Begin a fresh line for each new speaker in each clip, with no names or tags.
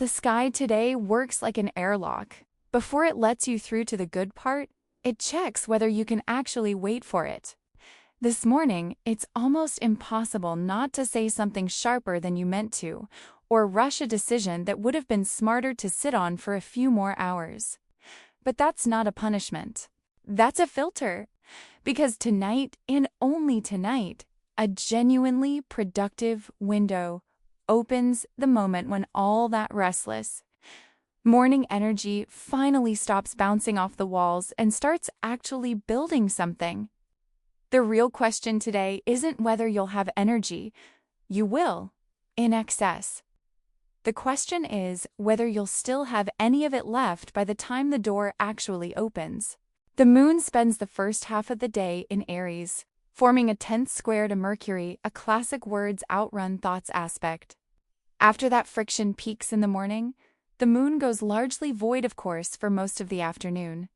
The sky today works like an airlock. Before it lets you through to the good part, it checks whether you can actually wait for it. This morning, it's almost impossible not to say something sharper than you meant to, or rush a decision that would have been smarter to sit on for a few more hours. But that's not a punishment. That's a filter. Because tonight, and only tonight, a genuinely productive window opens the moment when all that restless morning energy finally stops bouncing off the walls and starts actually building something. The real question today isn't whether you'll have energy. You will, in excess. The question is whether you'll still have any of it left by the time the door actually opens. The moon spends the first half of the day in Aries, forming a 10th square to Mercury, a classic words outrun thoughts aspect. After that friction peaks in the morning, the moon goes largely void, of course, for most of the afternoon.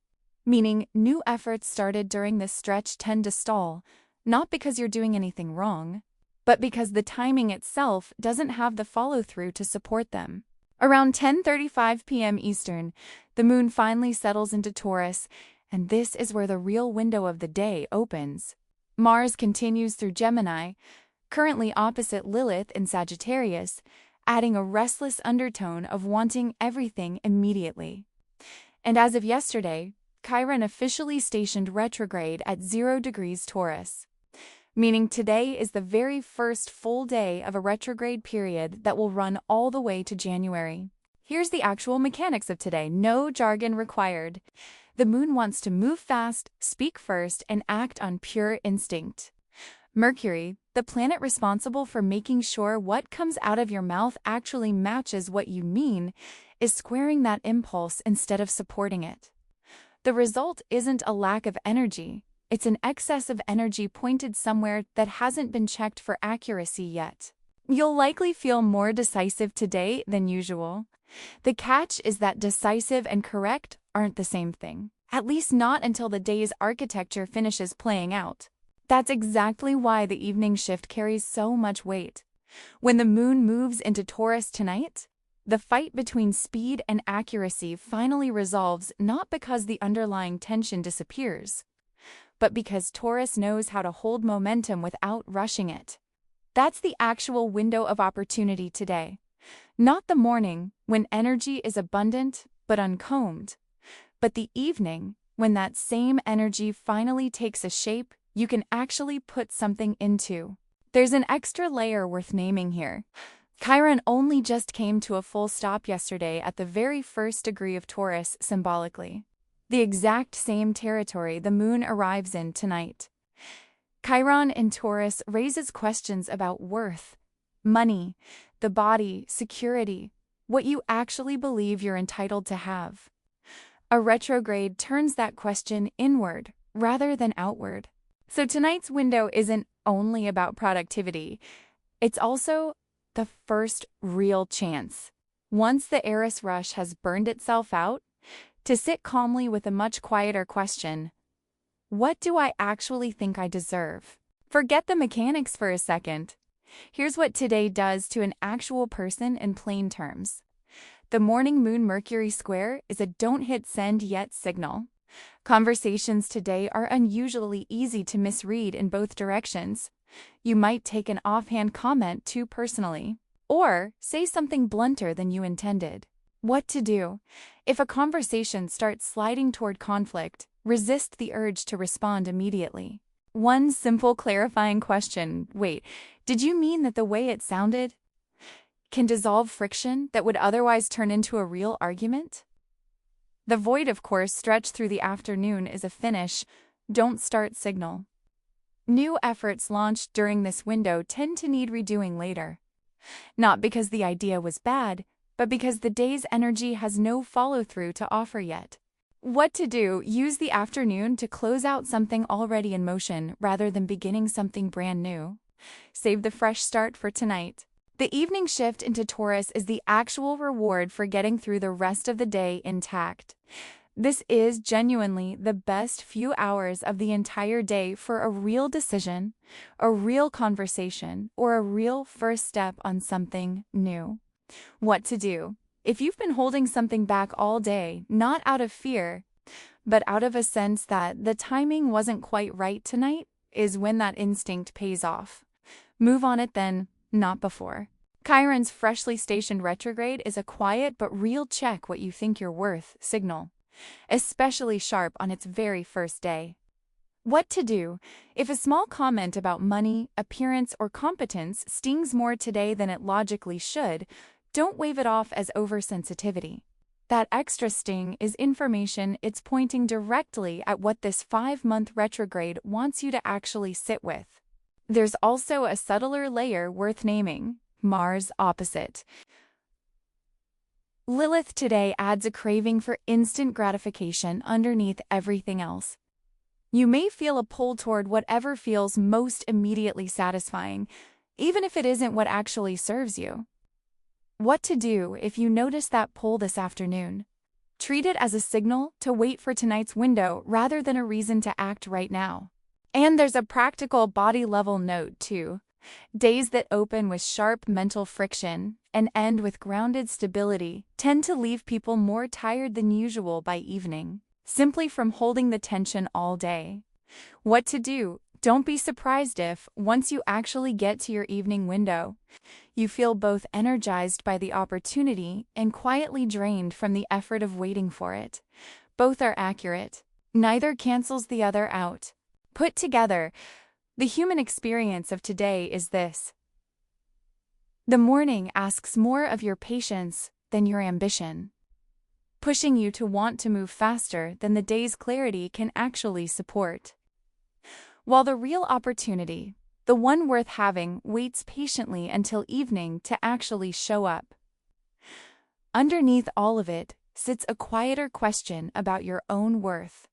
Meaning new efforts started during this stretch tend to stall, not because you're doing anything wrong, but because the timing itself doesn't have the follow-through to support them. Around 10:35 p.m. Eastern, the moon finally settles into Taurus, and this is where the real window of the day opens. Mars continues through Gemini, currently opposite Lilith in Sagittarius, adding a restless undertone of wanting everything immediately. And as of yesterday, Chiron officially stationed retrograde at 0 degrees Taurus, meaning today is the very first full day of a retrograde period that will run all the way to January. Here's the actual mechanics of today, no jargon required. The moon wants to move fast, speak first, and act on pure instinct. Mercury, the planet responsible for making sure what comes out of your mouth actually matches what you mean, is squaring that impulse instead of supporting it. The result isn't a lack of energy, it's an excess of energy pointed somewhere that hasn't been checked for accuracy yet. You'll likely feel more decisive today than usual. The catch is that decisive and correct aren't the same thing, at least not until the day's architecture finishes playing out. That's exactly why the evening shift carries so much weight. When the moon moves into Taurus tonight, the fight between speed and accuracy finally resolves, not because the underlying tension disappears, but because Taurus knows how to hold momentum without rushing it. That's the actual window of opportunity today. Not the morning, when energy is abundant but uncombed, but the evening, when that same energy finally takes a shape you can actually put something into. There's an extra layer worth naming here. Chiron only just came to a full stop yesterday at the very first degree of Taurus symbolically, the exact same territory the moon arrives in tonight. Chiron in Taurus raises questions about worth, money, the body, security, what you actually believe you're entitled to have. A retrograde turns that question inward rather than outward. So tonight's window isn't only about productivity, it's also the first real chance, once the Eris rush has burned itself out, to sit calmly with a much quieter question. What do I actually think I deserve? Forget the mechanics for a second. Here's what today does to an actual person in plain terms. The morning moon Mercury square is a don't hit send yet signal. Conversations today are unusually easy to misread in both directions. You might take an offhand comment too personally, or say something blunter than you intended. What to do? If a conversation starts sliding toward conflict, resist the urge to respond immediately. One simple clarifying question, wait, did you mean that the way it sounded? Can dissolve friction that would otherwise turn into a real argument. The void, of course, stretched through the afternoon is a finish, don't start signal. New efforts launched during this window tend to need redoing later. Not because the idea was bad, but because the day's energy has no follow-through to offer yet. What to do? Use the afternoon to close out something already in motion rather than beginning something brand new. Save the fresh start for tonight. The evening shift into Taurus is the actual reward for getting through the rest of the day intact. This is genuinely the best few hours of the entire day for a real decision, a real conversation, or a real first step on something new. What to do? If you've been holding something back all day, not out of fear, but out of a sense that the timing wasn't quite right tonight, is when that instinct pays off. Move on it then, not before. Chiron's freshly stationed retrograde is a quiet but real check what you think you're worth signal, especially sharp on its very first day. What to do if a small comment about money, appearance, or competence stings more today than it logically should? Don't wave it off as oversensitivity. That extra sting is information. It's pointing directly at what this 5-month retrograde wants you to actually sit with. There's also a subtler layer worth naming: Mars opposite. Lilith today adds a craving for instant gratification underneath everything else. You may feel a pull toward whatever feels most immediately satisfying, even if it isn't what actually serves you. What to do if you notice that pull this afternoon? Treat it as a signal to wait for tonight's window rather than a reason to act right now. And there's a practical body-level note, too. Days that open with sharp mental friction and end with grounded stability tend to leave people more tired than usual by evening, simply from holding the tension all day. What to do? Don't be surprised if, once you actually get to your evening window, you feel both energized by the opportunity and quietly drained from the effort of waiting for it. Both are accurate. Neither cancels the other out. Put together, the human experience of today is this: the morning asks more of your patience than your ambition, pushing you to want to move faster than the day's clarity can actually support. While the real opportunity, the one worth having, waits patiently until evening to actually show up. Underneath all of it sits a quieter question about your own worth,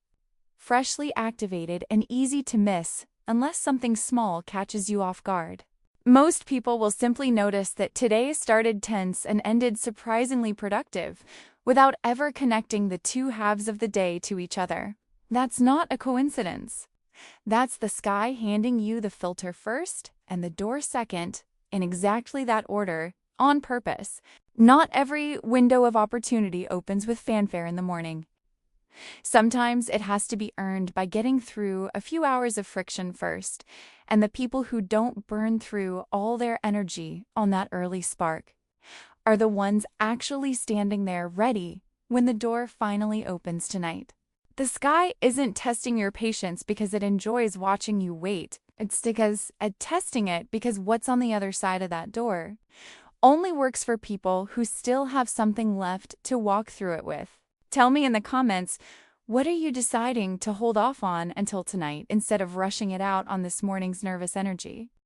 freshly activated and easy to miss unless something small catches you off guard. Most people will simply notice that today started tense and ended surprisingly productive, without ever connecting the two halves of the day to each other. That's not a coincidence. That's the sky handing you the filter first and the door second, in exactly that order, on purpose. Not every window of opportunity opens with fanfare in the morning. Sometimes it has to be earned by getting through a few hours of friction first, and the people who don't burn through all their energy on that early spark are the ones actually standing there ready when the door finally opens tonight. The sky isn't testing your patience because it enjoys watching you wait. It's testing it because what's on the other side of that door only works for people who still have something left to walk through it with. Tell me in the comments, what are you deciding to hold off on until tonight instead of rushing it out on this morning's nervous energy?